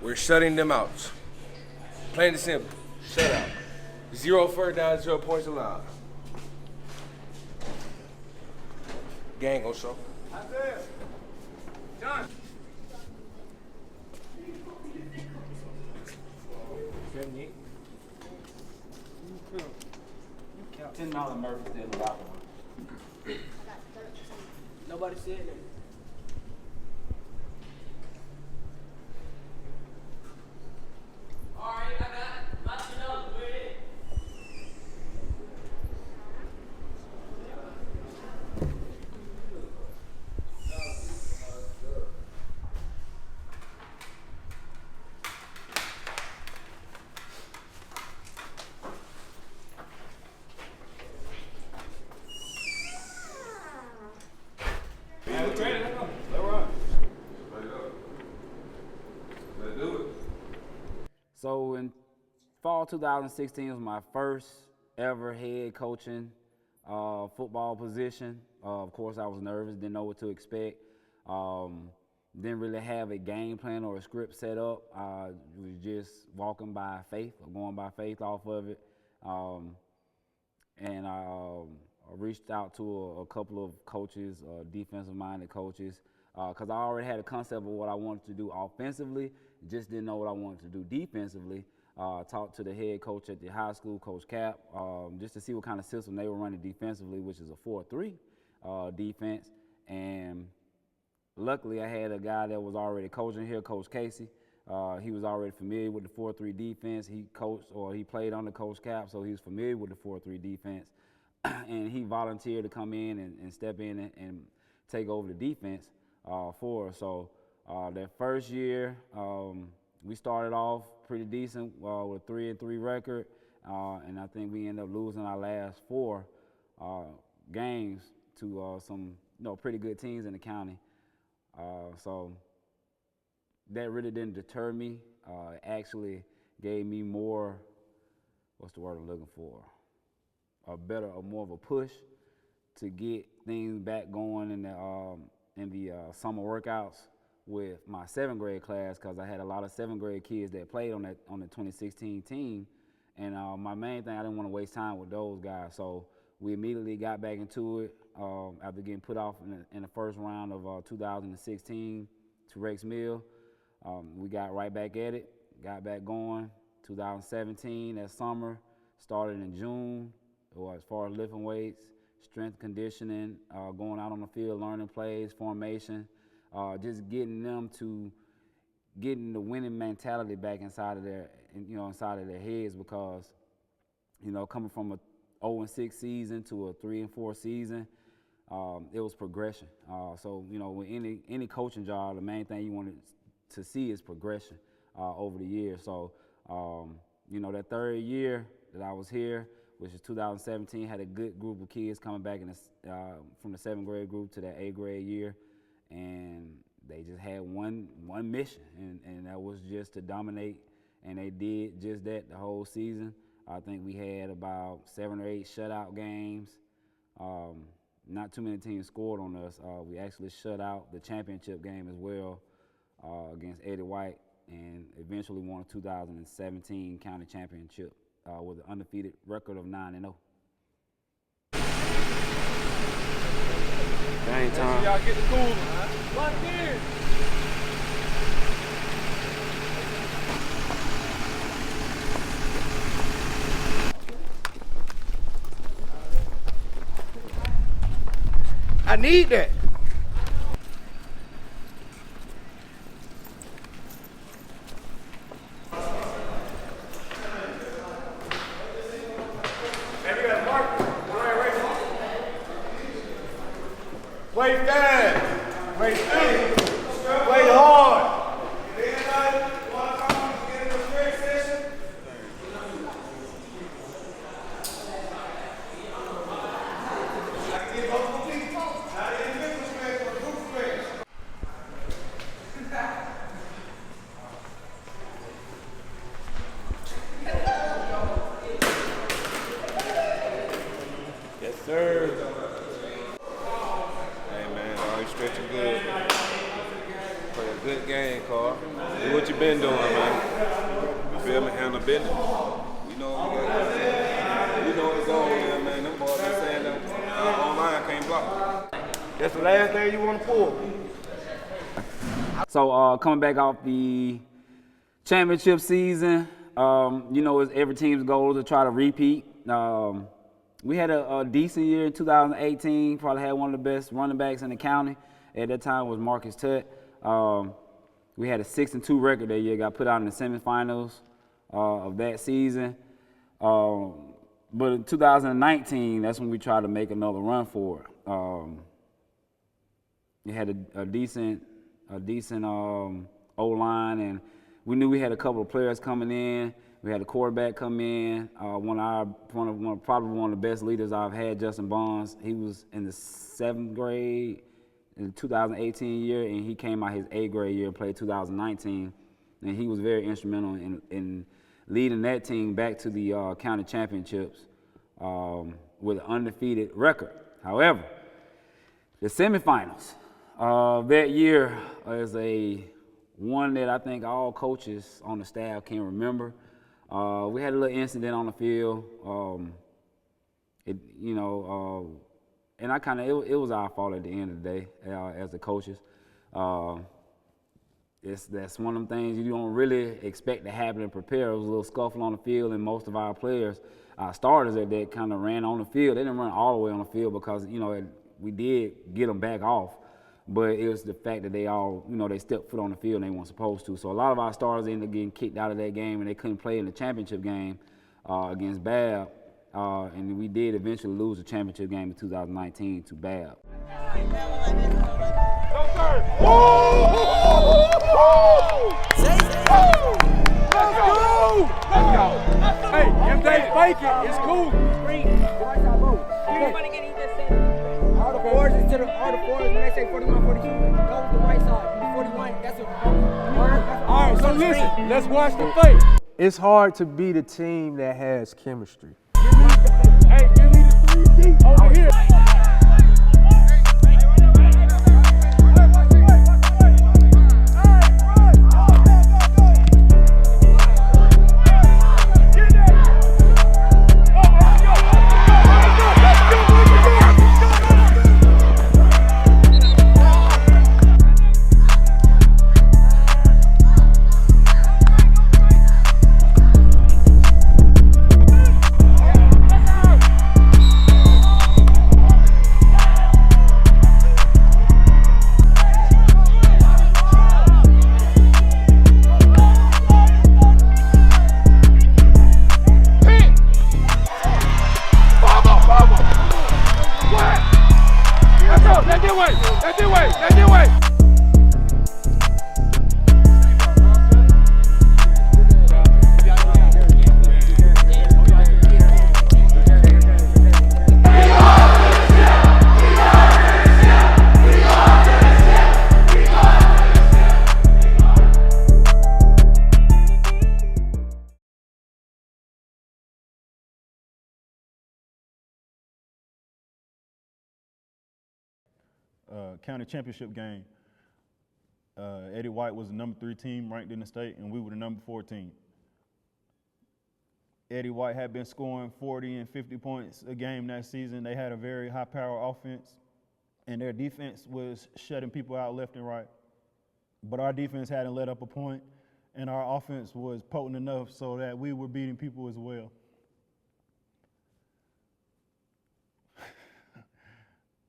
We're shutting them out. Plain and simple. Shut out. 0 first down, 0 points allowed. Gang gonna show. Isaiah. John. $10 Murphy still in the locker room. Nobody said that. All right, I got it. My $10 ready. So in fall 2016 was my first ever head coaching football position. Of course, I was nervous, didn't know what to expect. Didn't really have a game plan or a script set up. I was just walking by faith or going by faith off of it. And I reached out to a couple of coaches, defensive-minded coaches, because I already had a concept of what I wanted to do offensively, just didn't know what I wanted to do defensively. Talked to the head coach at the high school, Coach Cap, just to see what kind of system they were running defensively, which is a 4-3 defense. And luckily, I had a guy that was already coaching here, Coach Casey. He was already familiar with the 4-3 defense. He coached or he played under Coach Cap, so he was familiar with the 4-3 defense. And he volunteered to come in and step in and take over the defense for us. So that first year, we started off pretty decent with a 3-3 record, and I think we ended up losing our last 4 games to some pretty good teams in the county. So that really didn't deter me. It actually gave me more, what's the word I'm looking for? More of a push to get things back going in the summer workouts with my 7th grade class, because I had a lot of 7th grade kids that played on the 2016 team, and my main thing, I didn't want to waste time with those guys. So we immediately got back into it after getting put off in the first round of 2016 to Rex Mill. We got right back at it, got back going. 2017, that summer, started in June. As far as lifting weights, strength conditioning, going out on the field, learning plays, formation, just getting them to getting the winning mentality back inside of their heads, because, coming from a 0-6 season to a 3-4 season, it was progression. So, with any coaching job, the main thing you want to see is progression over the years. So, that 3rd year that I was here, which is 2017, had a good group of kids coming back from the 7th grade group to that 8th grade year, and they just had one mission, and that was just to dominate, and they did just that the whole season. I think we had about 7 or 8 shutout games. Not too many teams scored on us. We actually shut out the championship game as well against Eddie White, and eventually won a 2017 county championship with an undefeated record of 9-0. Dang time. Y'all get the cooler. Lock in. I need that. Wait fast. Wait deep. Wait hard. Yes, sir. Hey, man, all you stretching good. Play a good Good game, Carl. Do what you been doing, man. You feel me? Handle business. We know what we got. We know what's going on, man. Them boys been saying that online can't block. That's the last thing you want to pull. So coming back off the championship season, you know, it's every team's goal to try to repeat. We had a decent year in 2018. Probably had one of the best running backs in the county. At that time was Marcus Tutt. We had a 6-2 record that year. Got put out in the semifinals of that season. But in 2019, that's when we tried to make another run for it. We had a decent O-line, and we knew we had a couple of players coming in. We had a quarterback come in. Probably one of the best leaders I've had, Justin Bonds. He was in the 7th grade in the 2018 year, and he came out his 8th grade year and played 2019. And he was very instrumental in leading that team back to the county championships with an undefeated record. However, the semifinals that year is one that I think all coaches on the staff can remember. We had a little incident on the field. And it was our fault at the end of the day as the coaches. That's one of them things you don't really expect to happen and prepare. It was a little scuffle on the field, and most of our players, our starters that kind of ran on the field. They didn't run all the way on the field because, you know, we did get them back off. But it was the fact that they all, you know, they stepped foot on the field and they weren't supposed to. So a lot of our stars ended up getting kicked out of that game, and they couldn't play in the championship game against Bab. And we did eventually lose the championship game in 2019 to Bab. Let's go! Hey, if they fake it, it's cool. All the fours when they say 41, 42, go with the right side. The 41, that's what. All right, so listen, let's watch the fake. It's hard to beat a team that has chemistry. Hey, give me the 3 deep over here. County championship game. Eddie White was the number 3 team ranked in the state, and we were the number 4 team. Eddie White had been scoring 40 and 50 points a game that season. They had a very high-power offense, and their defense was shutting people out left and right. But our defense hadn't let up a point, and our offense was potent enough so that we were beating people as well.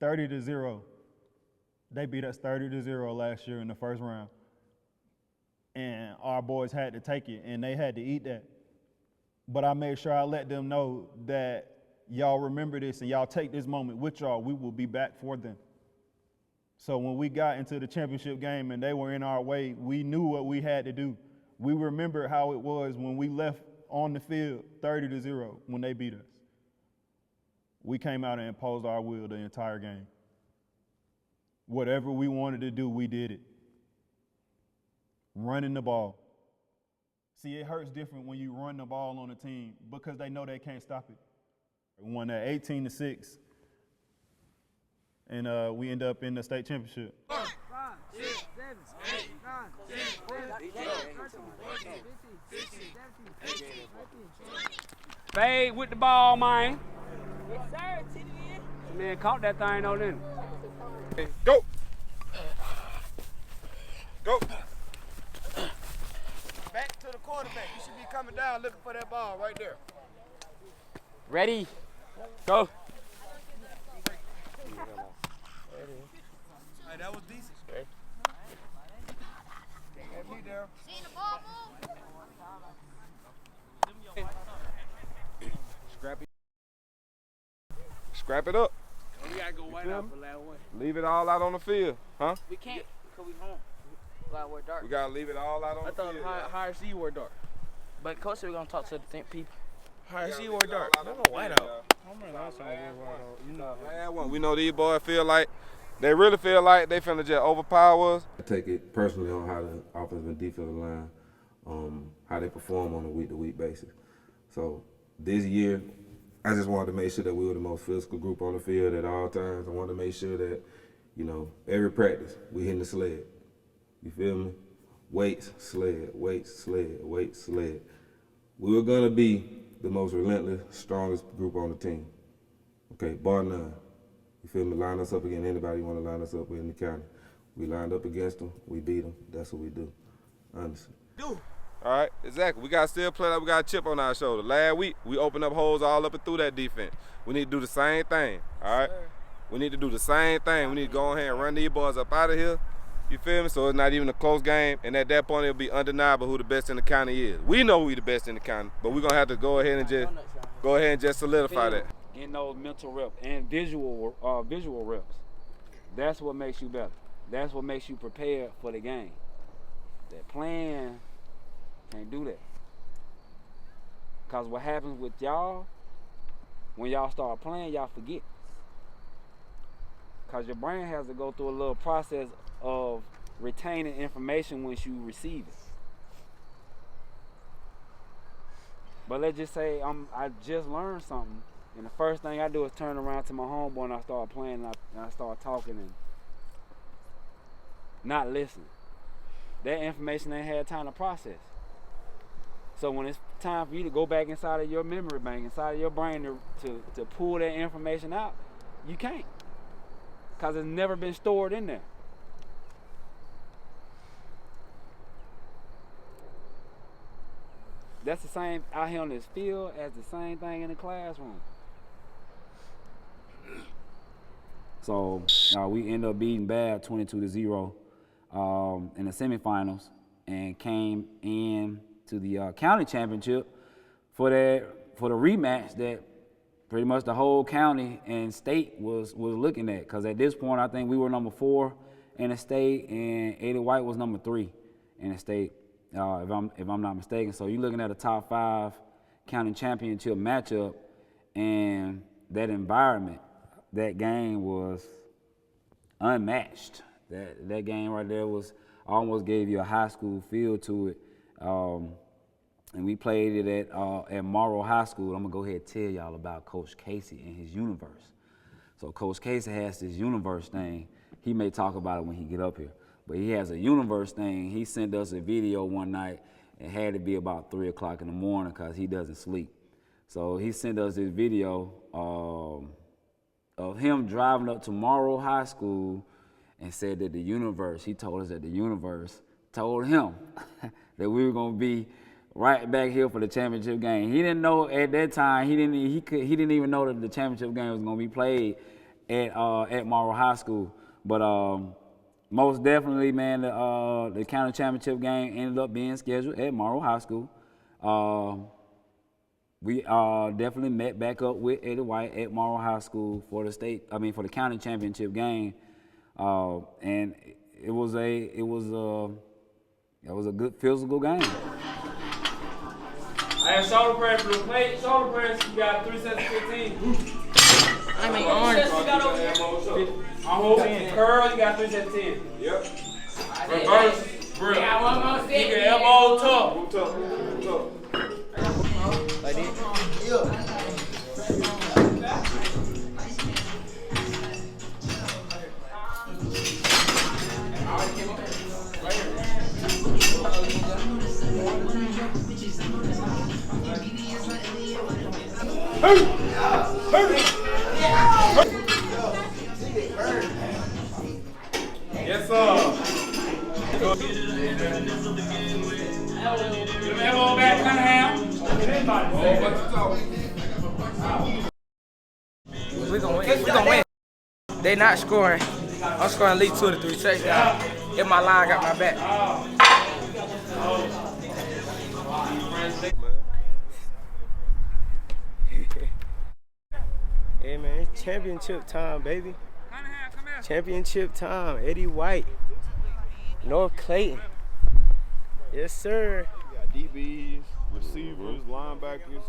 30-0. They beat us 30-0 last year in the first round. And our boys had to take it, and they had to eat that. But I made sure I let them know that y'all remember this and y'all take this moment with y'all. We will be back for them. So when we got into the championship game and they were in our way, we knew what we had to do. We remembered how it was when we left on the field 30-0 when they beat us. We came out and imposed our will the entire game. Whatever we wanted to do, we did it. Running the ball. See, it hurts different when you run the ball on a team because they know they can't stop it. We won that 18-6, and we end up in the state championship. 5, 6, 7, 8, 9. Fade with the ball, man. Yes, sir. TDN. Man, caught that thing though, didn't he? Go. Go. Back to the quarterback. You should be coming down looking for that ball right there. Ready? Go. Hey, that was decent. At me there. Seen the ball move? Scrap it up. We gotta go white out for last one. Leave it all out on the field, huh? We can't because we home. Like we're dark. We gotta leave it all out on I the thought field. higher C wore dark. But coach said we're gonna talk to the people. Higher C wore Leave it dark. all Don't on go the white field, out. y'all. Last one. We know these boys feel like they really feel like they finna just overpower us. I take it personally on how the offensive and defensive line, how they perform on a week-to-week basis. So this year, I just wanted to make sure that we were the most physical group on the field at all times. I wanted to make sure that, you know, every practice we hitting the sled. You feel me? Weights, sled, weights, sled, weights, sled. We were gonna be the most relentless, strongest group on the team. Okay, bar none. You feel me? Line us up against anybody you want to line us up with in the county. We lined up against them, we beat them. That's what we do, honestly. All right, exactly. We got to still play like we got a chip on our shoulder. Last week, we opened up holes all up and through that defense. We need to do the same thing, all right? We need to do the same thing. We need to go ahead and run these boys up out of here. You feel me? So it's not even a close game, and at that point, it'll be undeniable who the best in the county is. We know we the best in the county, but we're going to have to go ahead and just solidify that. Getting those mental reps and visual reps. That's what makes you better. That's what makes you prepared for the game. That plan can't do that. Because what happens with y'all, when y'all start playing, y'all forget. Because your brain has to go through a little process of retaining information once you receive it. But let's just say I just learned something, and the first thing I do is turn around to my homeboy and I start playing and I start talking and not listening. That information ain't had time to process. So when it's time for you to go back inside of your memory bank, inside of your brain to pull that information out, you can't. Because it's never been stored in there. That's the same out here on this field as the same thing in the classroom. So we end up beating Bad 22-0 in the semifinals and came in to the county championship for the rematch that pretty much the whole county and state was looking at. Because at this point, I think we were number 4 in the state, and Ada White was number 3 in the state, if I'm not mistaken. So you're looking at a top 5 county championship matchup, and that environment, that game was unmatched. That game right there almost gave you a high school feel to it. And we played it at Morrow High School. I'm gonna go ahead and tell y'all about Coach Casey and his universe. So Coach Casey has this universe thing. He may talk about it when he get up here, but he has a universe thing. He sent us a video one night. It had to be about 3 o'clock in the morning because he doesn't sleep. So he sent us this video of him driving up to Morrow High School and said that he told us that the universe told him that we were gonna be right back here for the championship game. He didn't know at that time. He didn't even know that the championship game was gonna be played at Morrow High School. But most definitely, man, the county championship game ended up being scheduled at Morrow High School. We definitely met back up with Eddie White at Morrow High School for the county championship game, and it was a good physical game. I had shoulder press for the plate. Shoulder press, you got 3 sets of 15. I mean, orange. You got over here. I'm holding curl, you got 3 sets of 10. Yep. Reverse, bro. Yeah, one more set. Keep your elbow tucked. Move tough. Move tough. Like this. Right here. We gonna win. We gonna win. They not scoring. I'm scoring at least 2 to 3 touchdowns. If my line got my back. Hey man, it's championship time, baby. Championship time. Eddie White, North Clayton. Yes, sir. We got DBs, receivers, linebackers.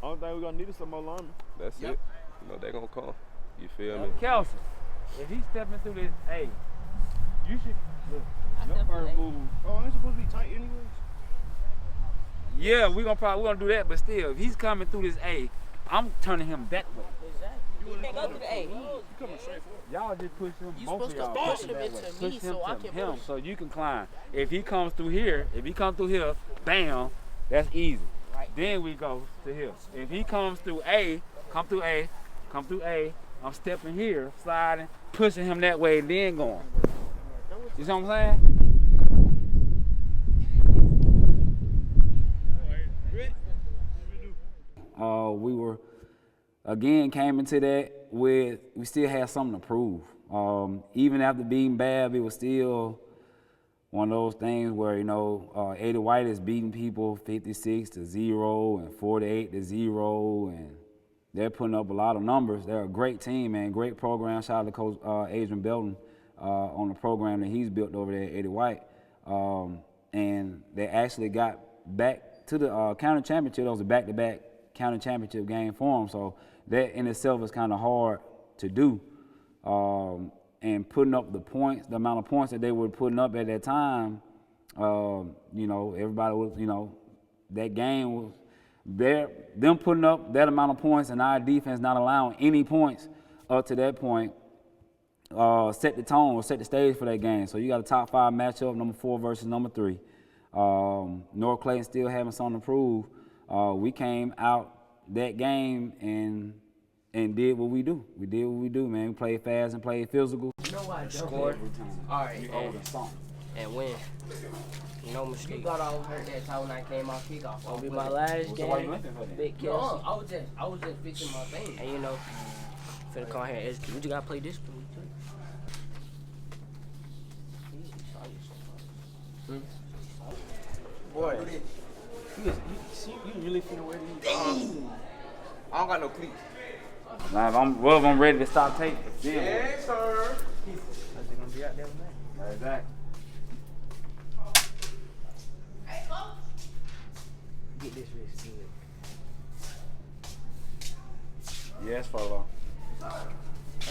Only thing we're gonna need is some more linemen. That's it. You know they're gonna come. You feel me? Kelsey, if he's stepping through this, hey, you should look. Your first move. Oh, ain't supposed to be tight anyways. Yeah, we're gonna do that, but still, if he's coming through this A, I'm turning him that way. You can't go through the A. You coming straight forward. Y'all just push him. You Both of supposed to y'all push him that into way. me Push him so I to can him, push. so you can climb. If he comes through here, bam, that's easy. Right. Then we go to here. If he comes through A, come through A, I'm stepping here, sliding, pushing him that way, and then going. You see what I'm saying? We were, again, came into that with, we still had something to prove. Even after being bad, it was still one of those things where, you know, Eddie White is beating people 56-0 and 48-0, and they're putting up a lot of numbers. They're a great team, man, great program. Shout out to Coach Adrian Belton on the program that he's built over there at Eddie White. And they actually got back to the county championship. That was a back-to-back county championship game for them. So that in itself is kind of hard to do. And putting up the points, the amount of points that they were putting up at that time, you know, everybody was, you know, that game was them putting up that amount of points and our defense not allowing any points up to that point set the tone or set the stage for that game. So you got a top 5 matchup, number 4 versus number 3. North Clayton still having something to prove. We came out that game and did what we do. We did what we do, man. We played fast and played physical. You know why? Scored. All right. And win. No mistake. You thought I was hurt that time when I came off kickoff. Gonna be my last game. Big No, Kelsey. I was just fixing my thing. And you know, finna come here and execute. We just gotta play this one too. Boy, you really finna wear these? I don't got no cleats. Now, if I'm ready to stop taping. Yes, sir. They're gonna be out there with me. Exactly. Get this wrist good. Yes, Folo. I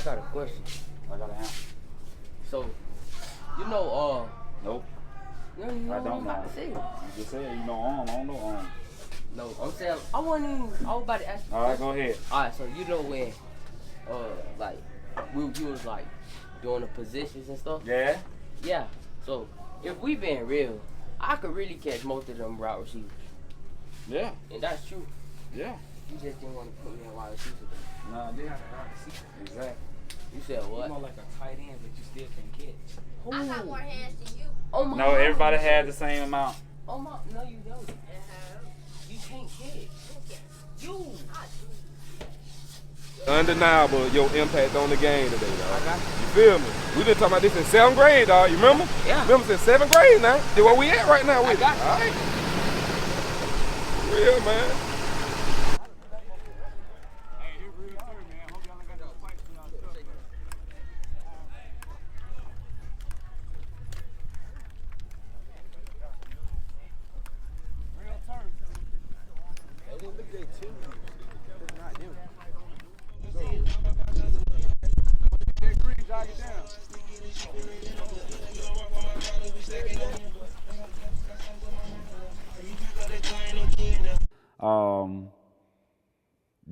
got a question. I got an answer. So, you know, Nope. you know I what don't I'm about know. to say? You just said you know arm. I don't know arm. No, I'm saying I was about to ask you. All right, go ahead. All right, so you know when, like, we was like doing the positions and stuff. Yeah. Yeah. So if we being real, I could really catch most of them route receivers, Yeah. and that's true. Yeah. You just didn't want to put me in wide receiver. No, I did. Exactly. You said what? More like a tight end, but you still can't catch. I got more hands than you. Oh my. No, everybody had the same amount. Oh my. No, you don't. You can't catch. You. Undeniable your impact on the game today, dog. You feel me? We been talking about this in 7th grade, dog. You remember? Yeah. Remember since 7th grade now. That's where we at right now with it. got you. All right. Real, man.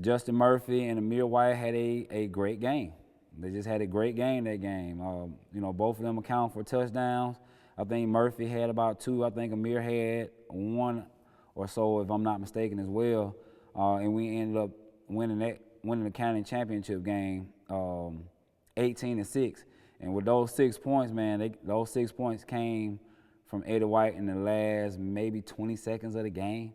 Justin Murphy and Amir White had a great game. They just had a great game that game. You know, both of them account for touchdowns. I think Murphy had about 2. I think Amir had 1 or so, if I'm not mistaken, as well. And we ended up winning the county championship game, 18-6. And with those 6 points, man, those 6 points came from Eddie White in the last maybe 20 seconds of the game.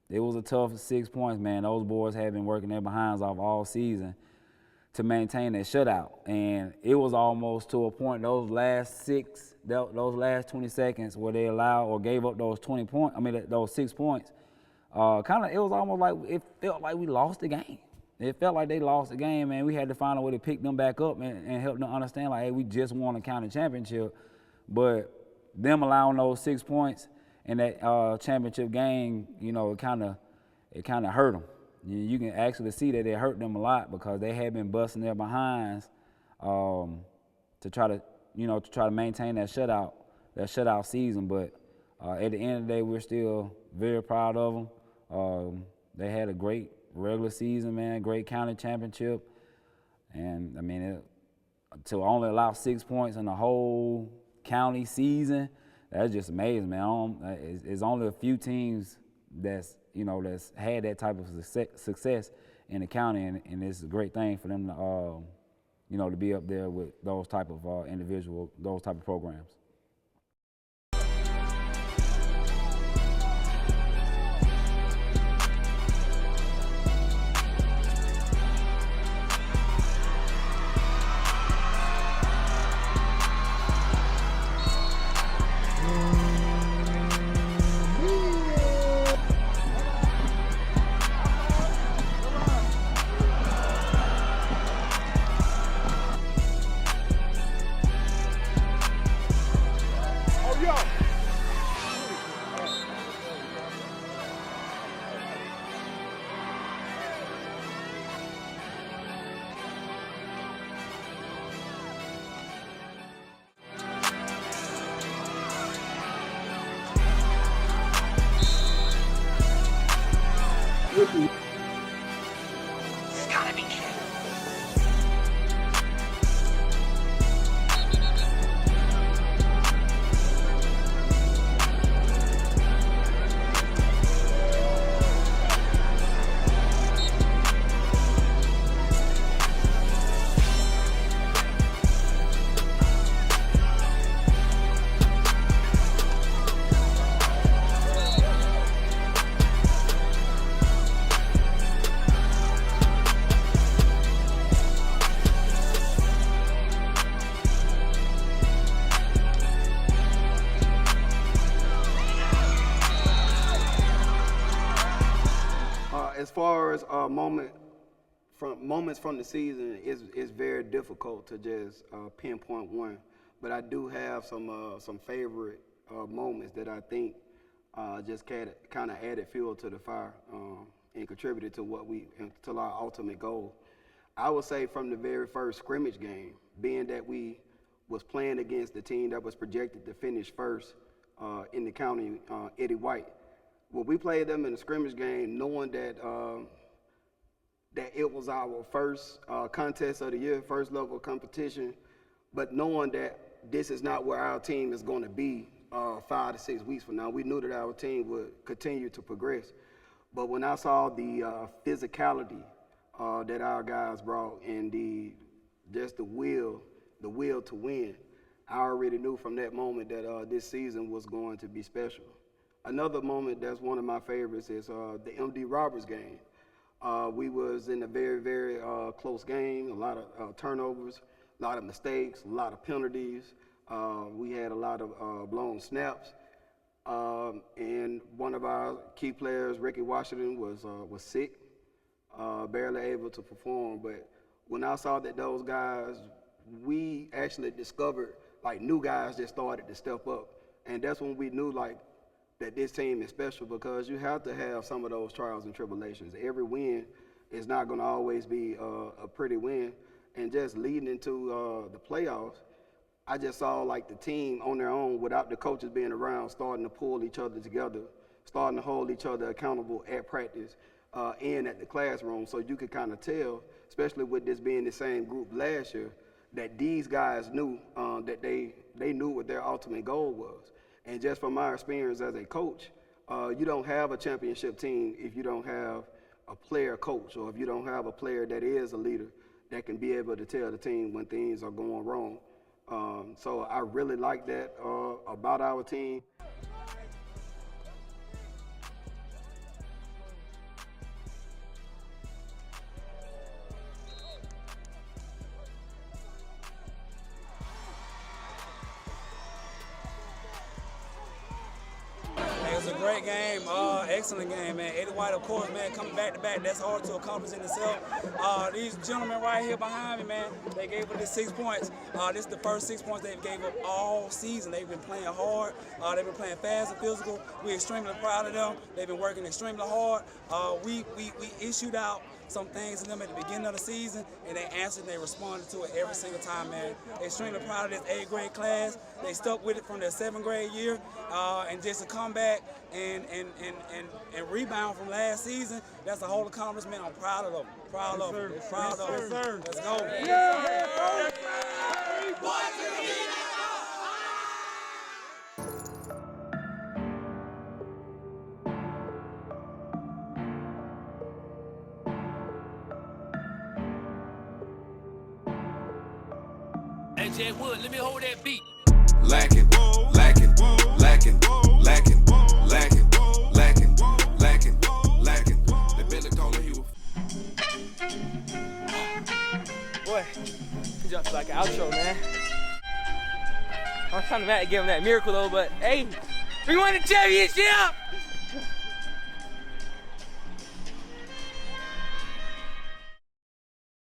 it was a tough 6 points, man. Those boys had been working their behinds off all season to maintain that shutout, and it was almost to a point those last 20 seconds where they allowed or gave up those 20 points. I mean those 6 points. It was almost like it felt like we lost the game. It felt like they lost the game, man. We had to find a way to pick them back up and help them understand, like, hey, we just won a county championship. But them allowing those 6 points in that championship game, you know, it kind of hurt them. You can actually see that it hurt them a lot because they had been busting their behinds to try to maintain that shutout season. But at the end of the day, we're still very proud of them. They had a great regular season, man, great county championship. And, I mean, to only allow 6 points in the whole county season, that's just amazing, man. It's only a few teams that's had that type of success in the county, and it's a great thing for them to, to be up there with those type of those type of programs. As far as moments from the season, it's very difficult to just pinpoint one. But I do have some favorite moments that I think just kind of added fuel to the fire and contributed to our ultimate goal. I would say from the very first scrimmage game, being that we was playing against the team that was projected to finish first in the county, Eddie White. When we played them in the scrimmage game, knowing that that it was our first contest of the year, first level competition, but knowing that this is not where our team is going to be 5 to 6 weeks from now, we knew that our team would continue to progress. But when I saw the physicality that our guys brought and the will to win, I already knew from that moment that this season was going to be special. Another moment that's one of my favorites is the MD Roberts game. We was in a very, very close game, a lot of turnovers, a lot of mistakes, a lot of penalties. We had a lot of blown snaps. And one of our key players, Ricky Washington, was sick, barely able to perform. But when I saw that those guys, we actually discovered like new guys that started to step up. And that's when we knew like that this team is special, because you have to have some of those trials and tribulations. Every win is not going to always be a pretty win. And just leading into the playoffs, I just saw like the team on their own, without the coaches being around, starting to pull each other together, starting to hold each other accountable at practice and at the classroom. So you could kind of tell, especially with this being the same group last year, that these guys knew that they knew what their ultimate goal was. And just from my experience as a coach, you don't have a championship team if you don't have a player coach, or if you don't have a player that is a leader that can be able to tell the team when things are going wrong. So I really like that about our team. Great game, excellent game, man. Eddie White, of course, man, coming back to back, that's hard to accomplish in itself. These gentlemen right here behind me, man, they gave up this 6 points. This is the first 6 points they've gave up all season. They've been playing hard. They've been playing fast and physical. We're extremely proud of them. They've been working extremely hard. We issued out some things to them at the beginning of the season, and they answered and they responded to it every single time, man. Extremely proud of this 8th grade class. They stuck with it from their 7th grade year, and just to come back and rebound from last season, that's a whole accomplishment. I'm proud of them. Proud of them. Proud of them. Let's go. Jay Wood, let me hold that beat. Lacking, lacking, lacking, lacking, lacking, lacking, lacking, lacking. The Billy told me he was. Boy, he just like an outro, man. I'm kind of mad to give him that miracle though, but hey, we won the championship!